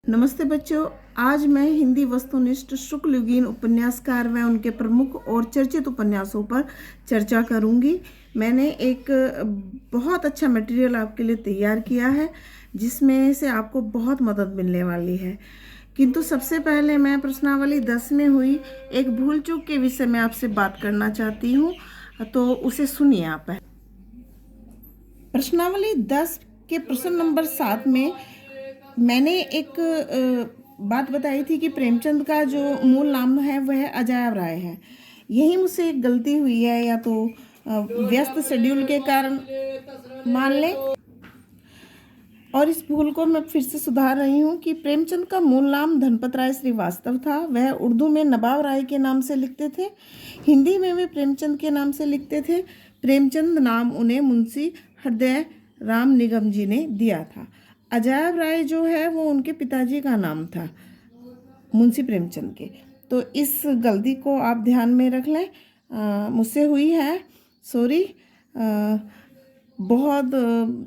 नमस्ते बच्चों। आज मैं हिंदी वस्तुनिष्ठ शुक्लयुगीन उपन्यासकार व उनके प्रमुख और चर्चित उपन्यासों पर चर्चा करूंगी। मैंने एक बहुत अच्छा मटेरियल आपके लिए तैयार किया है जिसमें से आपको बहुत मदद मिलने वाली है। किंतु सबसे पहले मैं प्रश्नावली 10 में हुई एक भूल चूक के विषय में आपसे बात करना चाहती हूँ, तो उसे सुनिए आप। प्रश्नावली 10 के प्रश्न नंबर 7 में मैंने एक बात बताई थी कि प्रेमचंद का जो मूल नाम है वह अजायब राय है। यही मुझसे एक गलती हुई है, या तो व्यस्त शेड्यूल के कारण मान लें, और इस भूल को मैं फिर से सुधार रही हूँ कि प्रेमचंद का मूल नाम धनपत राय श्रीवास्तव था। वह उर्दू में नवाब राय के नाम से लिखते थे, हिंदी में वे प्रेमचंद के नाम से लिखते थे। प्रेमचंद नाम उन्हें मुंशी हृदय राम निगम जी ने दिया था। अजायब राय जो है वो उनके पिताजी का नाम था, मुंशी प्रेमचंद के। तो इस गलती को आप ध्यान में रख लें। मुझसे हुई है, सॉरी। बहुत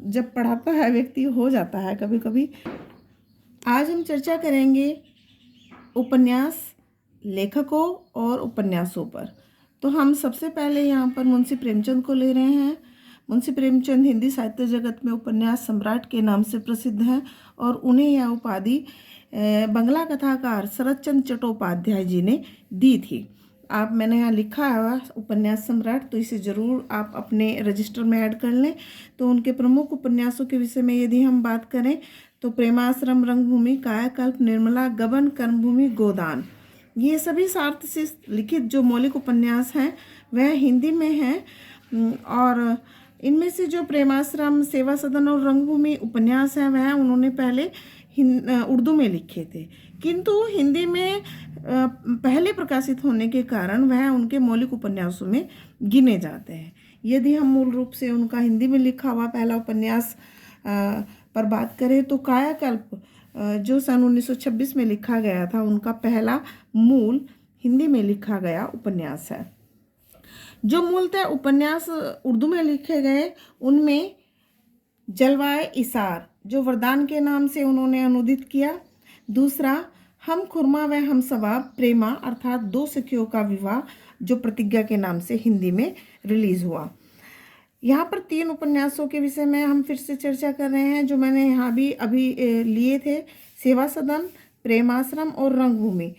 जब पढ़ाता है व्यक्ति हो जाता है कभी कभी। आज हम चर्चा करेंगे उपन्यास लेखकों और उपन्यासों पर। तो हम सबसे पहले यहाँ पर मुंशी प्रेमचंद को ले रहे हैं। मुंशी प्रेमचंद हिंदी साहित्य जगत में उपन्यास सम्राट के नाम से प्रसिद्ध हैं और उन्हें यह उपाधि बंगला कथाकार शरद चंद्र चट्टोपाध्याय जी ने दी थी। मैंने यहाँ लिखा है उपन्यास सम्राट, तो इसे ज़रूर आप अपने रजिस्टर में ऐड कर लें। तो उनके प्रमुख उपन्यासों के विषय में यदि हम बात करें तो प्रेमाश्रम, रंगभूमि, कायाकल्प, निर्मला, गबन, कर्मभूमि, गोदान, ये सभी सार्थ से लिखित जो मौलिक उपन्यास हैं वह हिंदी में हैं। और इनमें से जो प्रेमाश्रम, सेवा सदन और रंगभूमि उपन्यास हैं वह उन्होंने पहले उर्दू में लिखे थे, किंतु हिंदी में पहले प्रकाशित होने के कारण वह उनके मौलिक उपन्यासों में गिने जाते हैं। यदि हम मूल रूप से उनका हिंदी में लिखा हुआ पहला उपन्यास पर बात करें तो कायाकल्प जो सन 1926 में लिखा गया था, उनका पहला मूल हिंदी में लिखा गया उपन्यास है। जो मूलतः उपन्यास उर्दू में लिखे गए उनमें जलवाए इसार जो वरदान के नाम से उन्होंने अनुदित किया, दूसरा हम खुरमा व हम सवाब प्रेमा अर्थात दो सखियों का विवाह जो प्रतिज्ञा के नाम से हिंदी में रिलीज हुआ। यहाँ पर 3 उपन्यासों के विषय में हम फिर से चर्चा कर रहे हैं जो मैंने यहाँ भी अभी लिए थे, सेवा सदन, प्रेमाश्रम और रंगभूमि।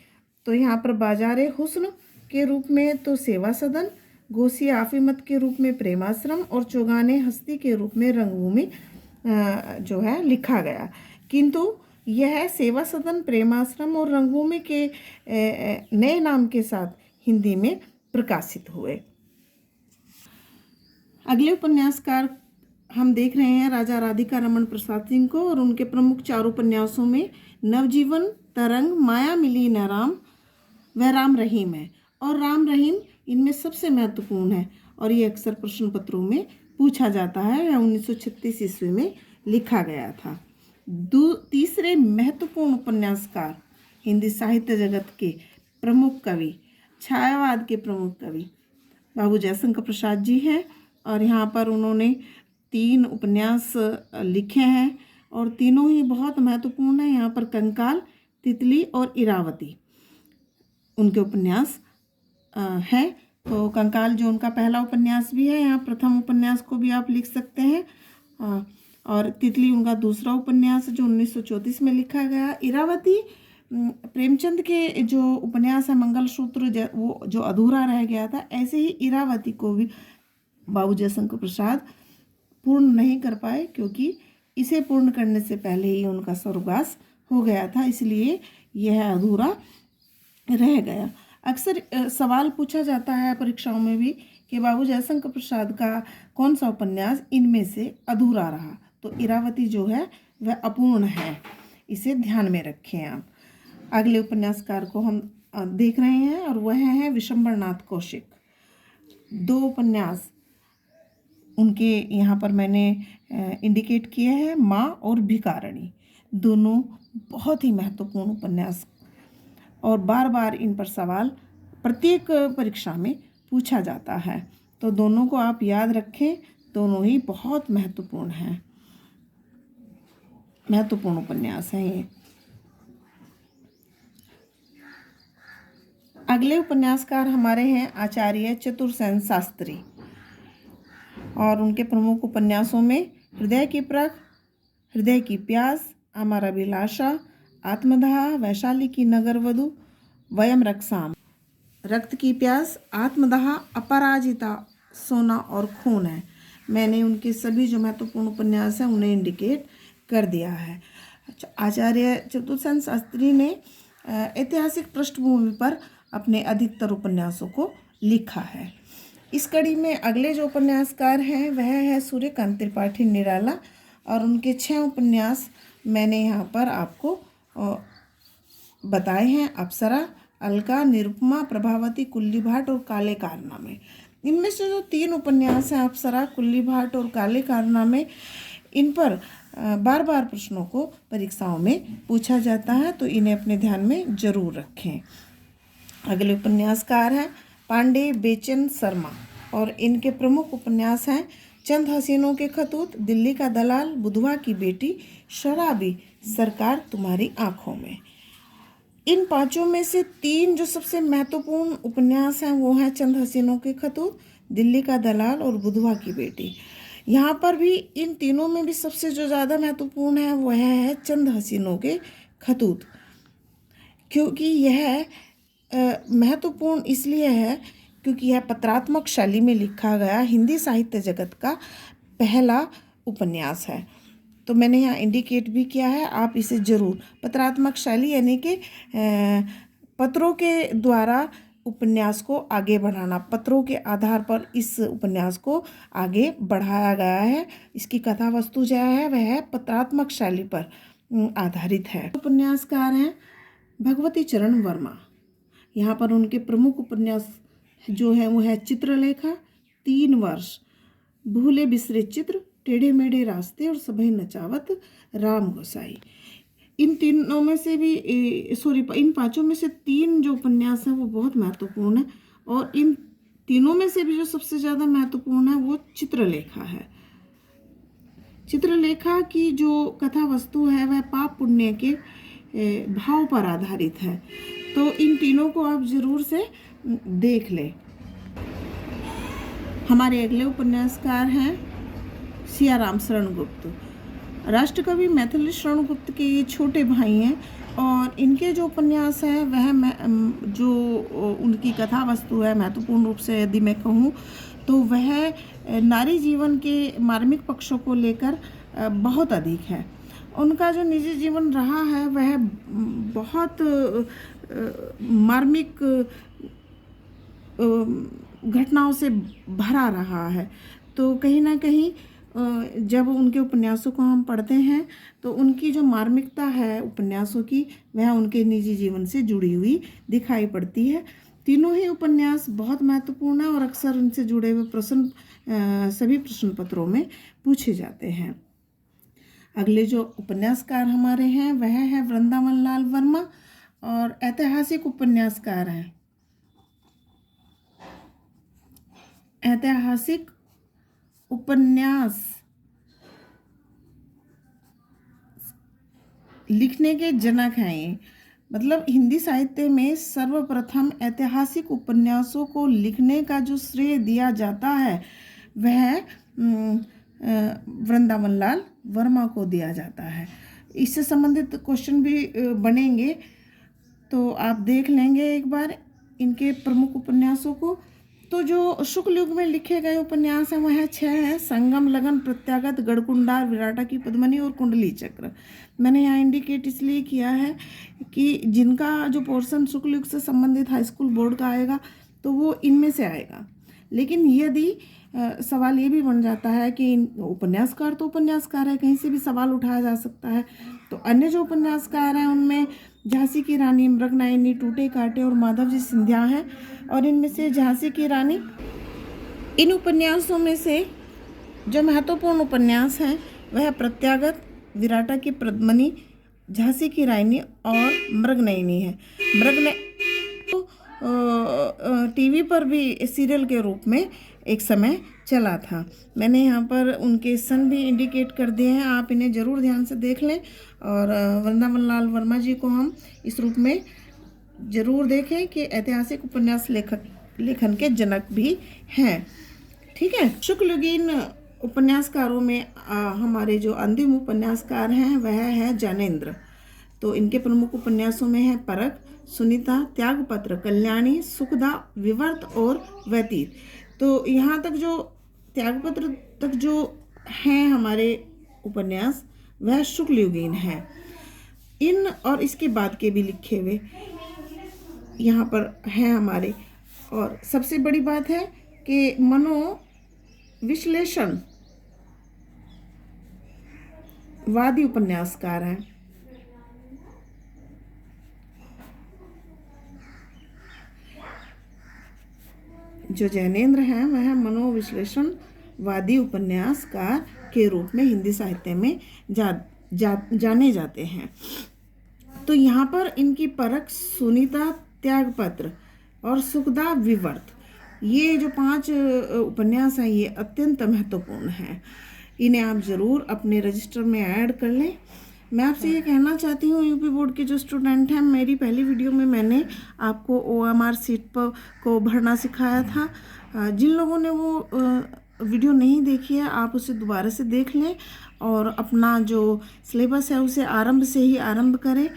तो यहाँ पर बाजारे हुस्न के रूप में तो सेवा सदन, गोसी आफिमत के रूप में प्रेमाश्रम और चौगाने हस्ती के रूप में रंगभूमि जो है लिखा गया, किंतु यह सेवा सदन, प्रेमाश्रम और रंगभूमि के नए नाम के साथ हिंदी में प्रकाशित हुए। अगले उपन्यासकार हम देख रहे हैं राजा राधिका रमन प्रसाद सिंह को, और उनके प्रमुख 4 उपन्यासों में नवजीवन, तरंग, माया मिली न राम व राम रहीम है। और राम रहीम इनमें सबसे महत्वपूर्ण है और ये अक्सर प्रश्न पत्रों में पूछा जाता है। 1936 ईस्वी में लिखा गया था। तीसरे महत्वपूर्ण उपन्यासकार हिंदी साहित्य जगत के प्रमुख कवि, छायावाद के प्रमुख कवि बाबू जयशंकर प्रसाद जी हैं, और यहाँ पर उन्होंने 3 उपन्यास लिखे हैं और तीनों ही बहुत महत्वपूर्ण हैं। यहाँ पर कंकाल, तितली और इरावती उनके उपन्यास हैं। तो कंकाल जो उनका पहला उपन्यास भी है, यहाँ प्रथम उपन्यास को भी आप लिख सकते हैं, और तितली उनका दूसरा उपन्यास जो 1934 में लिखा गया। इरावती प्रेमचंद के जो उपन्यास है मंगलसूत्र, वो जो अधूरा रह गया था, ऐसे ही इरावती को भी बाबू जयशंकर प्रसाद पूर्ण नहीं कर पाए, क्योंकि इसे पूर्ण करने से पहले ही उनका स्वर्गवास हो गया था, इसलिए यह अधूरा रह गया। अक्सर सवाल पूछा जाता है परीक्षाओं में भी कि बाबू जयशंकर प्रसाद का कौन सा उपन्यास इनमें से अधूरा रहा, तो इरावती जो है वह अपूर्ण है, इसे ध्यान में रखें आप। अगले उपन्यासकार को हम देख रहे हैं और वह है विशंबरनाथ कौशिक। 2 उपन्यास उनके यहाँ पर मैंने इंडिकेट किए हैं, माँ और भिखारणी। दोनों बहुत ही महत्वपूर्ण उपन्यास और बार बार इन पर सवाल प्रत्येक परीक्षा में पूछा जाता है, तो दोनों को आप याद रखें। दोनों ही बहुत महत्वपूर्ण हैं, महत्वपूर्ण उपन्यास हैं ये। अगले उपन्यासकार हमारे हैं आचार्य चतुरसेन शास्त्री, और उनके प्रमुख उपन्यासों में हृदय की परख, हृदय की प्यास, अमर अभिलाषा, आत्मदाह, वैशाली की नगरवधू, वयम रक्षाम। रक्त की प्यास, आत्मदाह, अपराजिता, सोना और खून है। मैंने उनके सभी जो महत्वपूर्ण उपन्यास हैं उन्हें इंडिकेट कर दिया है। आचार्य चतुरसेन शास्त्री ने ऐतिहासिक पृष्ठभूमि पर अपने अधिकतर उपन्यासों को लिखा है। इस कड़ी में अगले जो उपन्यासकार हैं वह है सूर्यकांत त्रिपाठी निराला, और उनके 6 उपन्यास मैंने यहाँ पर आपको बताए हैं। अप्सरा, अलका, निरुपमा, प्रभावती, कुल्ली भाट और काले कारनामे। इनमें से जो 3 उपन्यास हैं अप्सरा, कुल्ली भाट और काले कारनामे, इन पर बार बार प्रश्नों को परीक्षाओं में पूछा जाता है, तो इन्हें अपने ध्यान में जरूर रखें। अगले उपन्यासकार हैं पांडे बेचन शर्मा, और इनके प्रमुख उपन्यास हैं चंद हसीनों के खतूत, दिल्ली का दलाल, बुधवा की बेटी, शराबी, सरकार तुम्हारी आंखों में। इन 5 में से 3 जो सबसे महत्वपूर्ण उपन्यास हैं वो हैं चंद हसीनों के खतूत, दिल्ली का दलाल और बुधवा की बेटी। यहाँ पर भी इन तीनों में भी सबसे जो ज़्यादा महत्वपूर्ण है वह है चंद हसीनों के खतूत, क्योंकि यह महत्वपूर्ण इसलिए है क्योंकि यह पत्रात्मक शैली में लिखा गया हिंदी साहित्य जगत का पहला उपन्यास है। तो मैंने यहाँ इंडिकेट भी किया है, आप इसे ज़रूर, पत्रात्मक शैली यानी कि पत्रों के द्वारा उपन्यास को आगे बढ़ाना, पत्रों के आधार पर इस उपन्यास को आगे बढ़ाया गया है। इसकी कथा वस्तु जो है वह पत्रात्मक शैली पर आधारित है। उपन्यासकार हैं भगवती चरण वर्मा। यहाँ पर उनके प्रमुख उपन्यास जो है वो है चित्रलेखा, 3 वर्ष, भूले बिसरे चित्र, टेढ़े मेढ़े रास्ते और सभई नचावत राम गोसाई। इन तीनों में से भी इन 5 में से 3 जो उपन्यास हैं वो बहुत महत्वपूर्ण है, और इन तीनों में से भी जो सबसे ज़्यादा महत्वपूर्ण है वो चित्रलेखा है। चित्रलेखा की जो कथा वस्तु है वह पाप पुण्य के भाव पर आधारित है, तो इन तीनों को आप जरूर से देख लें। हमारे अगले उपन्यासकार हैं सियाराम शरण गुप्त। राष्ट्रकवि मैथिली शरण गुप्त के ये छोटे भाई हैं, और इनके जो उपन्यास हैं वह जो उनकी कथा वस्तु है महत्वपूर्ण रूप से यदि मैं कहूँ तो वह नारी जीवन के मार्मिक पक्षों को लेकर बहुत अधिक है। उनका जो निजी जीवन रहा है वह बहुत मार्मिक घटनाओं से भरा रहा है, तो कहीं ना कहीं जब उनके उपन्यासों को हम पढ़ते हैं तो उनकी जो मार्मिकता है उपन्यासों की वह उनके निजी जीवन से जुड़ी हुई दिखाई पड़ती है। तीनों ही उपन्यास बहुत महत्वपूर्ण है और अक्सर उनसे जुड़े हुए प्रश्न सभी प्रश्न पत्रों में पूछे जाते हैं। अगले जो उपन्यासकार हमारे हैं वह है वृंदावन लाल वर्मा, और ऐतिहासिक उपन्यासकार हैं। ऐतिहासिक उपन्यास लिखने के जनक हैं ये, मतलब हिंदी साहित्य में सर्वप्रथम ऐतिहासिक उपन्यासों को लिखने का जो श्रेय दिया जाता है वह वृंदावन लाल वर्मा को दिया जाता है। इससे संबंधित क्वेश्चन भी बनेंगे, तो आप देख लेंगे एक बार इनके प्रमुख उपन्यासों को। तो जो शुक्ल युग में लिखे गए उपन्यास हैं वह 6 हैं, संगम, लगन, प्रत्यागत, गढ़कुंडार, विराटा की पद्मनी और कुंडली चक्र। मैंने यहाँ इंडिकेट इसलिए किया है कि जिनका जो पोर्शन शुक्ल युग से संबंधित हाई स्कूल बोर्ड का आएगा तो वो इनमें से आएगा, लेकिन यदि सवाल ये भी बन जाता है कि उपन्यासकार तो उपन्यासकार है, कहीं से भी सवाल उठाया जा सकता है, तो अन्य जो उपन्यासकार हैं उनमें झांसी की रानी, मृगनयनी, टूटे कांटे और माधव जी सिंधिया हैं। और इनमें से झांसी की रानी, इन उपन्यासों में से जो महत्वपूर्ण उपन्यास हैं वह प्रत्यागत, विराटा की पद्मनी, झांसी की रानी और मृगनयनी है। टीवी पर भी सीरियल के रूप में एक समय चला था। मैंने यहाँ पर उनके सन भी इंडिकेट कर दिए हैं, आप इन्हें ज़रूर ध्यान से देख लें। और वृंदावन लाल वर्मा जी को हम इस रूप में ज़रूर देखें कि ऐतिहासिक उपन्यास लेखन के जनक भी हैं। ठीक है। शुक्लयुगीन उपन्यासकारों में हमारे जो अंतिम उपन्यासकार हैं वह है ज्ञानेंद्र। तो इनके प्रमुख उपन्यासों में है परख, सुनीता, त्यागपत्र, कल्याणी, सुखदा, विवर्त और व्यतीत। तो यहाँ तक जो त्यागपत्र तक जो हैं हमारे उपन्यास वह शुक्लयुगीन हैं। इन और इसके बाद के भी लिखे हुए यहाँ पर हैं हमारे। और सबसे बड़ी बात है कि मनोविश्लेषण वादी उपन्यासकार हैं। जो ज्ञानेंद्र हैं वह मनोविश्लेषणवादी उपन्यासकार के रूप में हिंदी साहित्य में जाने जाते हैं। तो यहाँ पर इनकी परख, सुनीता, त्यागपत्र और सुखदा, विवर्त, ये जो 5 उपन्यास हैं ये अत्यंत महत्वपूर्ण हैं। इन्हें आप ज़रूर अपने रजिस्टर में ऐड कर लें। मैं आपसे ये कहना चाहती हूँ, यूपी बोर्ड के जो स्टूडेंट हैं, मेरी पहली वीडियो में मैंने आपको OMR सीट को भरना सिखाया था। जिन लोगों ने वो वीडियो नहीं देखी है आप उसे दोबारा से देख लें और अपना जो सिलेबस है उसे आरंभ से ही आरंभ करें।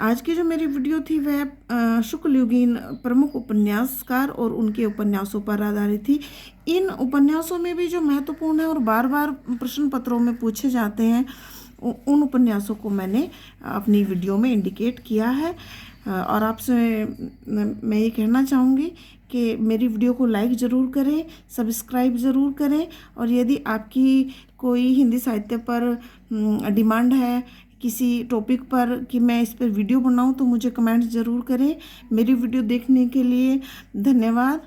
आज की जो मेरी वीडियो थी वह शुक्लयुगीन प्रमुख उपन्यासकार और उनके उपन्यासों पर आधारित थी। इन उपन्यासों में भी जो महत्वपूर्ण है और बार बार प्रश्न पत्रों में पूछे जाते हैं उन उपन्यासों को मैंने अपनी वीडियो में इंडिकेट किया है। और आपसे मैं ये कहना चाहूँगी कि मेरी वीडियो को लाइक ज़रूर करें, सब्सक्राइब ज़रूर करें। और यदि आपकी कोई हिंदी साहित्य पर डिमांड है किसी टॉपिक पर कि मैं इस पर वीडियो बनाऊं तो मुझे कमेंट ज़रूर करें। मेरी वीडियो देखने के लिए धन्यवाद।